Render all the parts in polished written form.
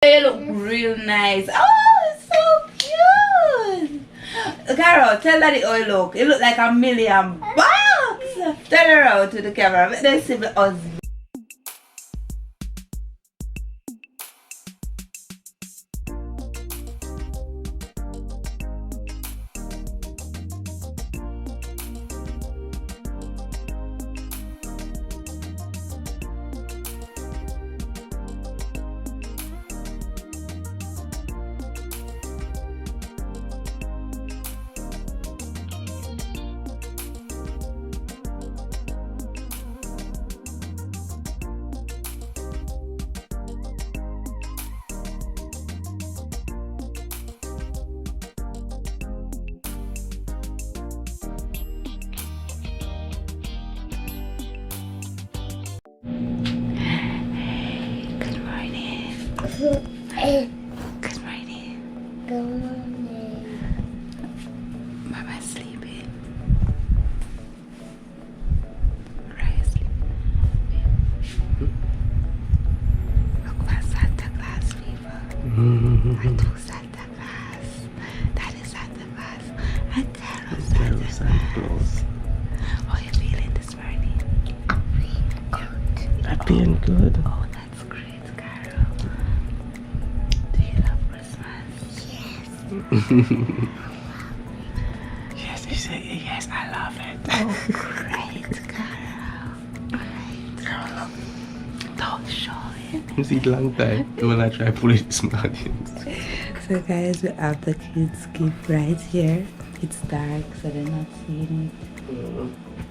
You look real nice. Oh, it's so cute. Carol, tell Daddy how you look. You look like $1,000,000. Turn around to the camera. Let them see the husband. Good morning. Good morning. Mama's sleeping. Right asleep. Look for Santa Claus, people. I do Santa Claus. That is Santa Claus. And Carol Santa Claus. How are you feeling this morning? I'm feeling good. I'm feeling good. Oh, that's great, Carol. Do you love Christmas? Yes. Yes, you say yes, I love it. Oh, great, Carol. Great. Don't show it. It's a long time. When I try to pull it this morning. So guys, we have the kids gift right here. It's dark, so they're not seeing it.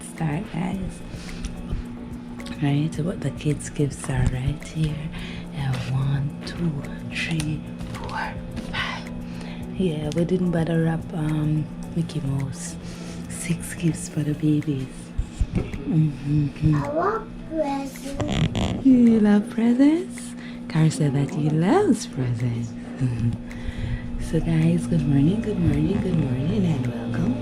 It's dark, guys. Right, but the kids gifts are right here. 1, 2, 3, 4, 5. Yeah, we didn't bother wrap Mickey Mouse. 6 gifts for the babies. I want presents. You love presents? Carl said that he loves presents. So guys, good morning, and welcome.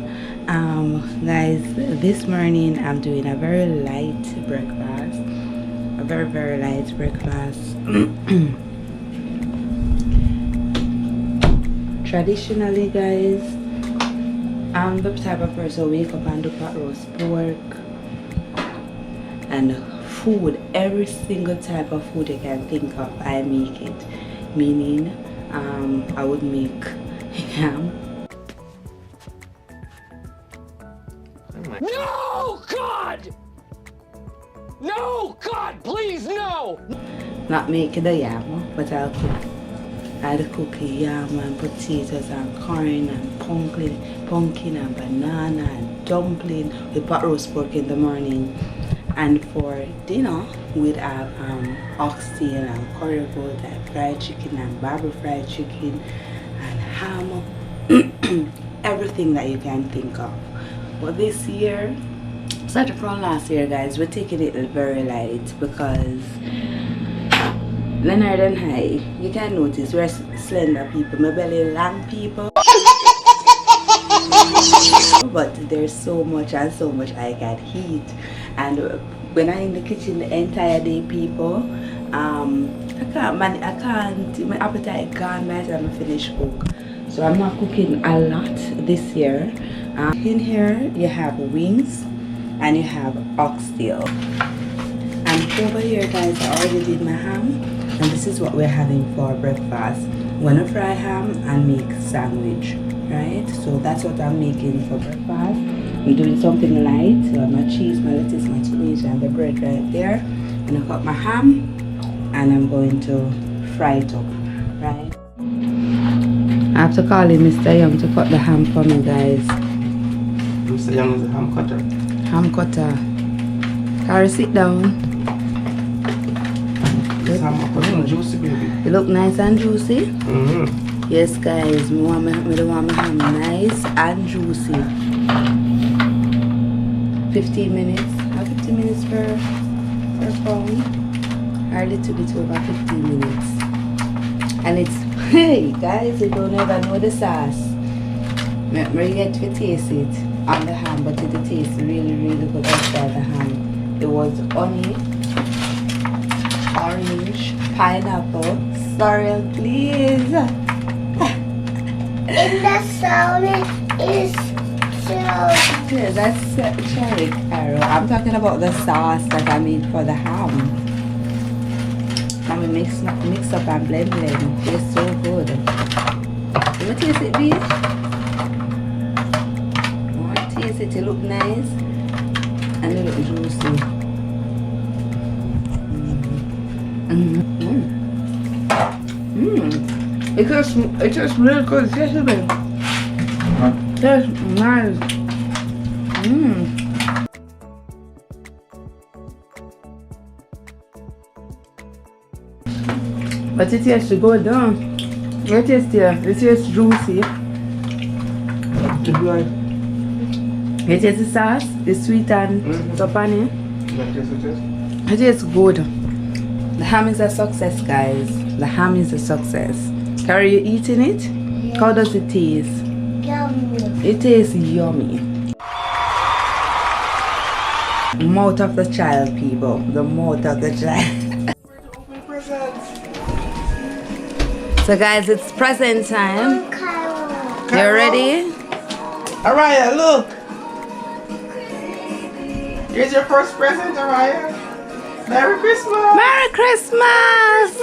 Guys, this morning I'm doing a very light breakfast. A very light breakfast. Traditionally, guys, I'm the type of person who wake up and do pot roast pork and food, every single type of food you can think of, I make it. Meaning, I would make ham. No, God! No, God, please, no! Not make the yam, but I'll cook. I'll cook yam and potatoes and corn and pumpkin and banana and dumpling with pot roast pork in the morning. And for dinner, we'd have oxtail and currygoat and fried chicken and barbecue fried chicken and ham. Everything that you can think of. But this year, starting from last year, guys, we're taking it very light because Leonard and I, you can notice we're slender people, my belly long people. But there's so much and so much I can eat. And when I'm in the kitchen the entire day, people, my appetite gone by the time I finish cook. So I'm not cooking a lot this year. In here you have wings and you have oxtail. And over here, guys, I already did my ham, and this is what we're having for breakfast. I'm gonna fry ham and make sandwich, right? So that's what I'm making for breakfast. I'm doing something light. So my cheese, my lettuce, my spinach, and the bread right there. I'm gonna cut my ham and I'm going to fry it up, right? I have to call in Mr. Young to cut the ham for me, guys. Mr. Young is a ham cutter. Ham cutter. Carrie, sit down. This ham cutter is juicy, baby. It look nice and juicy. Mm-hmm. Yes, guys, I want my ham nice and juicy. 15 minutes. 15 minutes per pound. Or a little bit over 15 minutes. And it's, hey guys, you don't ever know the sauce. You get to taste it on the ham, but it tastes really good outside the ham. It was honey, orange, pineapple, cereal, please. In the sound is so. Yeah, that's cherry, Carol. I'm talking about the sauce that I made for the ham. I mean, mix up and blend. It's so good. You want to taste it, bitch? You want to taste it? It look nice and it look juicy. It tastes really good. Taste it, babe. Tastes nice. But it tastes good, though. It tastes juicy. It tastes the sauce, the sweet and so funny. It tastes good. The ham is a success, guys. The ham is a success. Carrie, you eating it? Yeah. How does it taste? Yummy. It tastes yummy. Mouth of the child, people. The mouth of the child. So guys, it's present time. You ready? Araya, look. Here's your first present, Araya. Merry Christmas. Merry Christmas!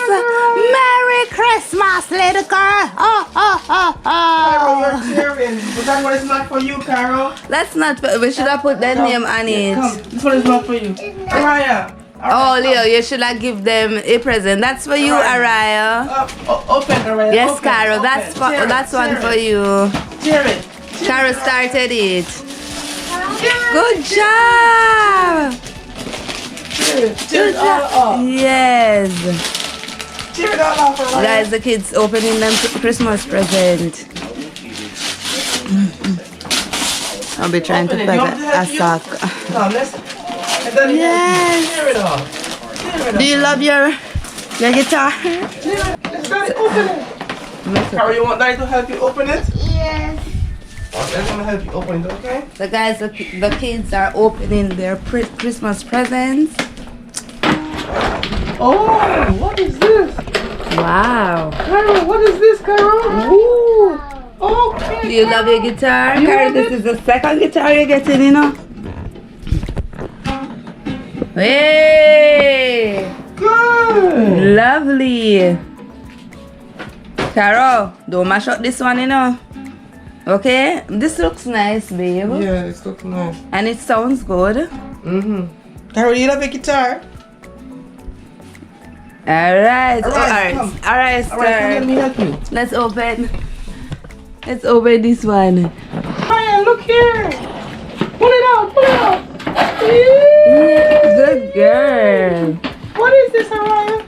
Merry Christmas, little girl! Oh, oh, oh, Carol, oh! you're cheering. But that one is not for you, Carol. That's not. We should have put their name on it. Come, this one is not for you. Araya. Oh, Leo, you should have give them a present. That's for you, Araya. Open, Araya. Yes, open, Carol. open. That's Tear it, that's one tear for it. you. Tear it. Carol started it. Good job. Tear it. Tear Good it all job. off. Yes. Tear it all off, Araya. Guys, the kids opening them Christmas present. I'll be trying to Open it. pack You want me to a help you? sock. No, let's. Yes. Tear it off. Tear it Do you love your guitar? off. Let's open it. Carol, you want Daddy to help you open it? Yes. Okay, I'm gonna help you open it, okay? So guys, the kids are opening their Christmas presents. Oh, what is this? Wow. Carol, what is this, Carol? Ooh. Okay. Do you love your guitar? You Carol, love this it? is the second guitar you're getting, you know? Hey! Good. Lovely. Carol, don't mash up this one, you know? Okay? This looks nice, babe. Yeah, it's looking nice. And it sounds good. Carol, you love your guitar? Alright. Alright, Alright, come. alright, Alright, come let sir. me help you. Let's open. Let's open this one. Ryan, look here. Pull it out, pull it out. Yeah, good girl. What is this, Araya?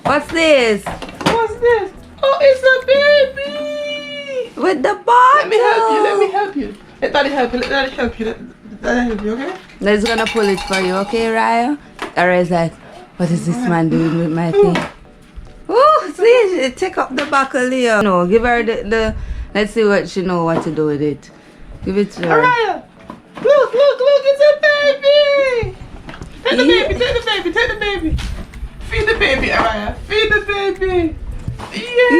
What's this? What's this? Oh, it's a baby. With the bottle. Let me help you, let me help you. Let Daddy help you, let Daddy help you. Let Daddy help you, okay? Let's gonna pull it for you, okay, Raya? Raya's like, what is this man doing with my thing? Oh, see, she take up the buckle, Leo. No, give her the let's see what she know what to do with it. Give it to her. Araya, look, it's a baby. Take the baby, take the baby, take the baby. Feed the baby, Araya, feed the baby. Yeah.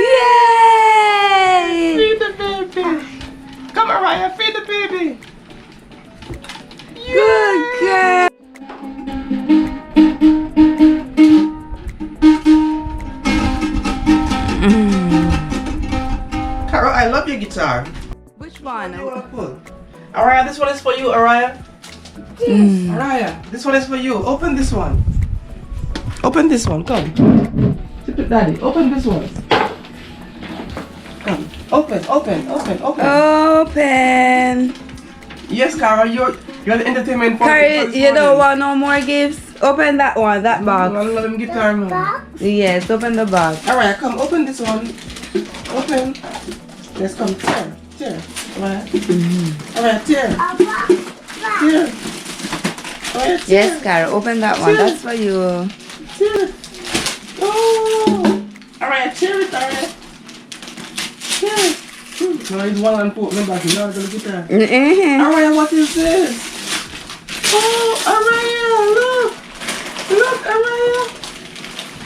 Yay! Feed the baby. Come, Araya, feed the baby. Good girl. Carol, I love your guitar. Which What do you one? want to pull? Araya, this one is for you, Araya. Araya, this one is for you. Open this one. Open this one, come. Tip it, Daddy. Open this one. Come. Open. Open. Yes, Carol, you're the entertainment for Carrie, this you don't morning. want no more gifts? Open that one, that I box. love him guitar, man. Yes, open the box. Araya, come, open this one. Open. Let's come, tear. Araya. Araya, tear. Tear. Araya, tear. Yes, Carol, open that one. That's for you. Tear. Oh. Araya, tear it, Araya. Tear it. No, it's one and four. Remember, you're not going to get that. Araya, what is this? Oh, Araya, look. Look, Araya.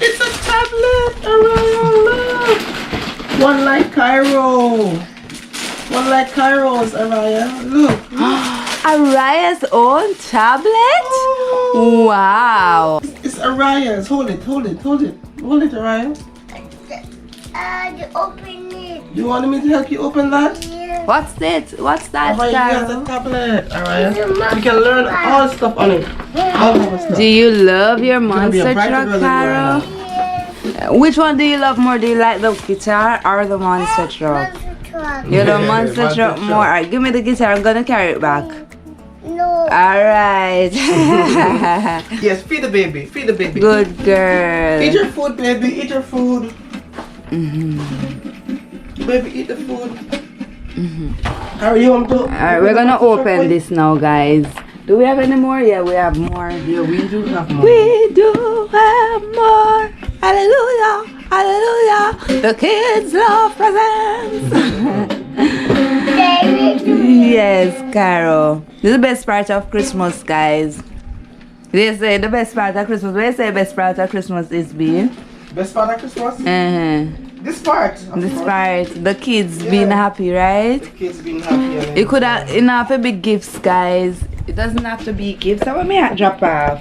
It's a tablet, Araya, look. One like Cairo. One like Cairo's, Araya. Look. Araya's own tablet? Oh. Wow. It's Araya's. Hold it, Araya. Open it. You wanted me to help you open that? Yeah. What's it? What's that, Araya, you have Carol? the tablet, Araya. You can learn all stuff on it. All type of stuff. Do you love your gonna be a monster brighter truck, girl than you are Carol? Which one do you love more? Do you like the guitar or the monster truck? Monster truck. You love Yeah, monster monster truck truck. more. Alright, give me the guitar. I'm gonna carry it back. No. Alright. Yes, feed the baby. Feed the baby. Good Eat girl. your food, baby. Eat your food. Baby, eat the food. How are you? Alright, we're gonna open this now, guys. Do we have any more? Yeah, we have more. Yeah, we do have more. We do have more. Hallelujah. Hallelujah. The kids love presents. Yes, Carol. This is the best part of Christmas, guys. They say the best part of Christmas. They say the best part of Christmas is being. Best part of Christmas? This part. of This course. part, the kids Yeah. being happy, right? The kids being happy. And It could have enough to be gifts, guys. It doesn't have to be gifts. How about me at drop off?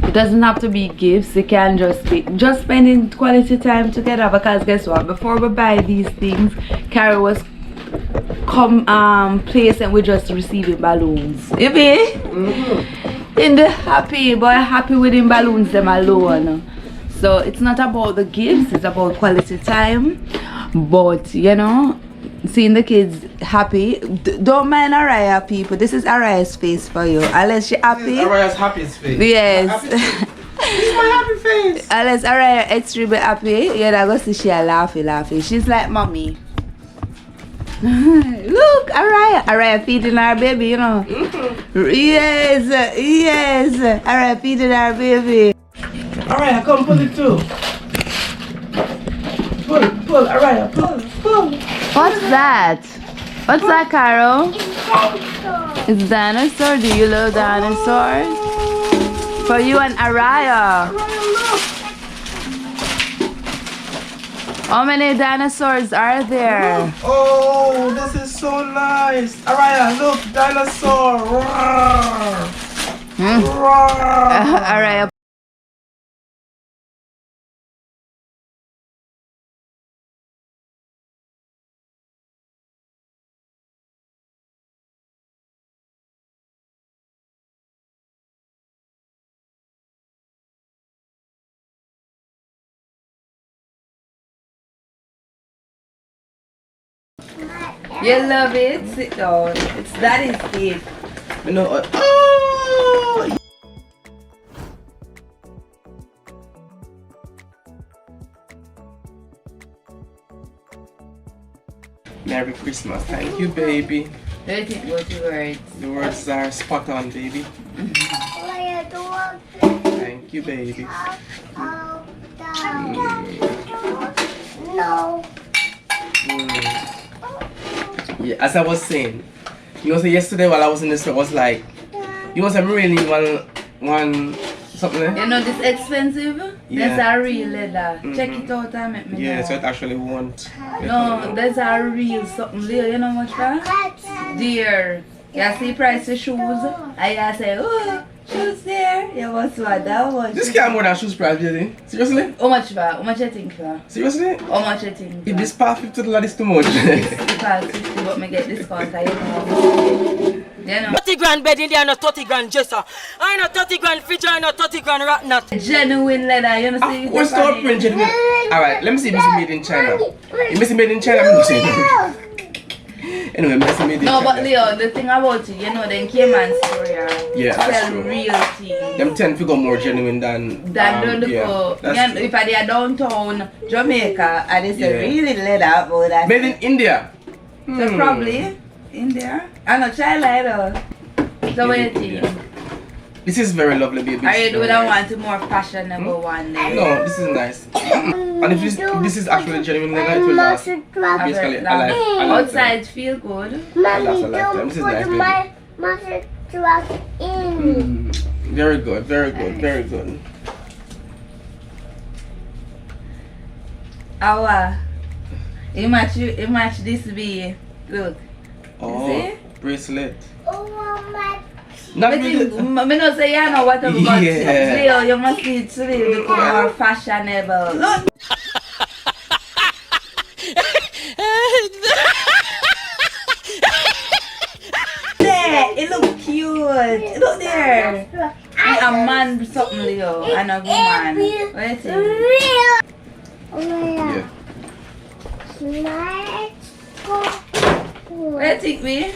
It doesn't have to be gifts. It can just be just spending quality time together. Because guess what? Before we buy these things, Carrie was place and we just receiving balloons. You be? In the happy boy, happy with him balloons them alone. So it's not about the gifts, it's about quality time. But you know, seeing the kids happy. Don't mind Araya, people. This is Araya's face for you. Unless she happy. This is Araya's happiest face. Yes. Happy face. This is my happy face. Unless Araya extremely happy, you're not gonna see she a laughing. She's like mommy. Look, Araya feeding our baby, you know. Yes. Araya feeding our baby. Araya, come pull it too. Pull, Araya, pull. What's that? What's that, Carol? It's dinosaur. Do you love dinosaurs? For you and Araya. How many dinosaurs are there? Oh, this is so nice. Araya, look, dinosaur. Roar. Roar. Araya. You love it? Sit down. It's daddy's seat. You know, oh. Merry Christmas. Thank you, baby. Let it go to words. The words are spot on, baby. Thank you, baby. No. Yeah, as I was saying, you know, so yesterday while I was in the store, I was like, you know, so I'm really one something there? You know this expensive? Yeah. That's a real leather. Check it out and make me Yeah, know. so it actually won't. No, that's a real something there. You know how much that? Dear. You see price of shoes? I say, oh, shoes there. You must want that one. This can't more than shoes price, really. Seriously? How much for? How much you think for? Seriously? How much you think? If this past $50 is too much. Because 50 but me get discount, I know. You know. 30 grand bed in there, no 30 grand dresser. I know 30 grand fridge, I know 30 grand rat nut. Genuine leather, you know see? Of course, store print genuine. Alright, let me see if it's made in China. If it's made in China, I'm not saying. Anyway, it's made in No, China. but Leo, the thing about it, you know, them Cayman store, Yeah, that's sell true. real things. Them tend to go more genuine than Than the yeah, that's true. if I dey downtown Jamaica and it's a Yeah. really leather about that. Made in India. So probably in there. I know child leather. So what you think? Yeah. This is very lovely, baby. Are This you is doing very I nice. want a more fashionable one then? No, this is nice. And if this is actually genuine leather, it will last. Basically, I like Outside feel good. That's Mommy, a lifetime. don't This is put nice, my monster truck in. Very good, very good, very good. Awa. It match this be. Look. Oh, See? bracelet. Oh, my. Not But really. me know say you know what I'm about. Yeah. Leo, you must see it today become more fashionable. Look. There, it look cute. Look there. A man something, Leo, and a woman. What is it? Real. Oh, Yeah. Smart. What you think, me?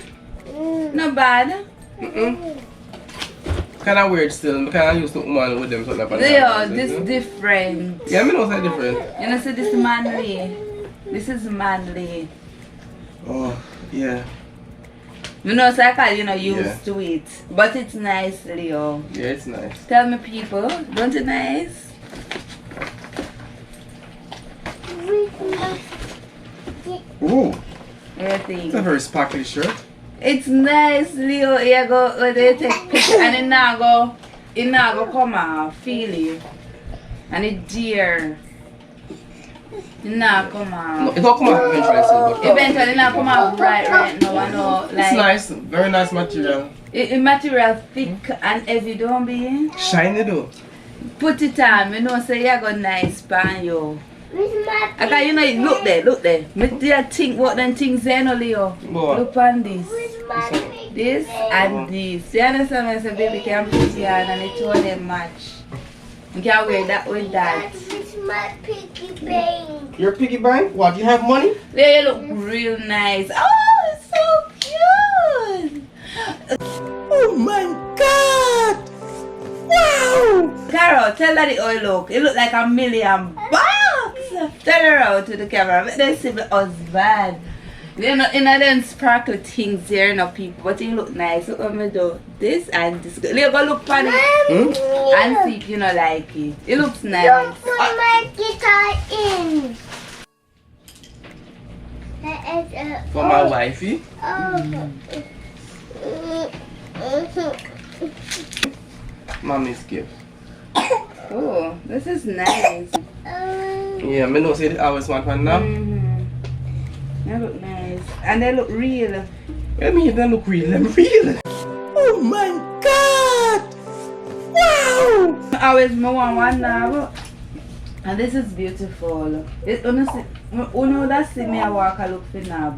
Not bad. Kind of weird still. I kind of used to woman with them something like Leo, that. this different. Yeah, I mean, it's different. You know, see this manly. This is manly. Oh, yeah. You know, so I call you know used Yeah. to it, but it's nice, Leo. Yeah, it's nice. Tell me, people, don't it nice? Ooh, What do you it's a think? very sparkly shirt. It's nice, Leo. Here go where they take picture, and it now go come off, feel it, and it dear. It now come No, off. it's not come out eventually, so, but Eventually, now come off right now. I know, it's like nice. Very nice material. it material thick and heavy, don't be. Shiny though. Put it on, you know, say you go nice pan you. With my. Okay, you know, look there. Me there think what them things there, no, Leo. What? Look on this. With my. This and this. You understand what I say, baby? Can put it on and it all them match. You can wear that with that. With my piggy bank. Your piggy bank? What? You have money? Leo, you look real nice. Oh, it's so cute. Oh my God! Wow! Carol, tell her how it look. It look like $1,000,000. Turn around to the camera. Let them see the husband. You know, in them sparkle things there, you know, people. But you look nice. Look what me do. This and this. Leo, go look for it and see if you know like it. It looks Don't nice. put my guitar in. For my wifey. Mommy's gift. Oh, this is nice. Yeah, me know say this always want one now. They look nice. And they look real. I mean, they look real. Them real. Oh my God! Wow! I always want one now. And this is beautiful. It honestly, that see me I walk I look for now.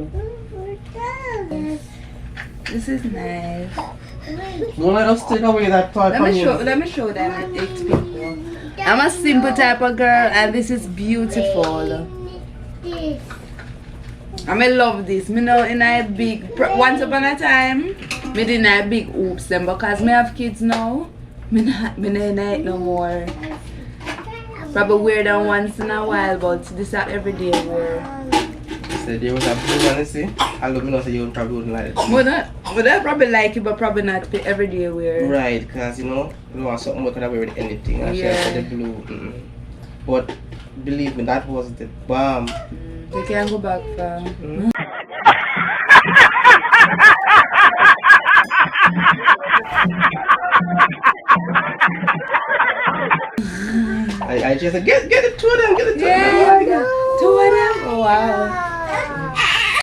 This is nice. Don't let us take away that toy from you. Let me show them it people. I'm a simple type of girl and this is beautiful. I may love this. Me know in a big once upon a time me didn't have big hoops them because me have kids now. Me not it no more. Probably wear them once in a while, but this is everyday wear. Said there was a blue one, you see? I love me not say you probably wouldn't like it. Would I probably like it, but probably not everyday wear. Right, because you know, you want something we could have wear with anything. And she Yeah. said the blue. But believe me, that was the bomb. We can go back far. I just said, get it to them, get it to them. Yeah, two of them. Oh, wow.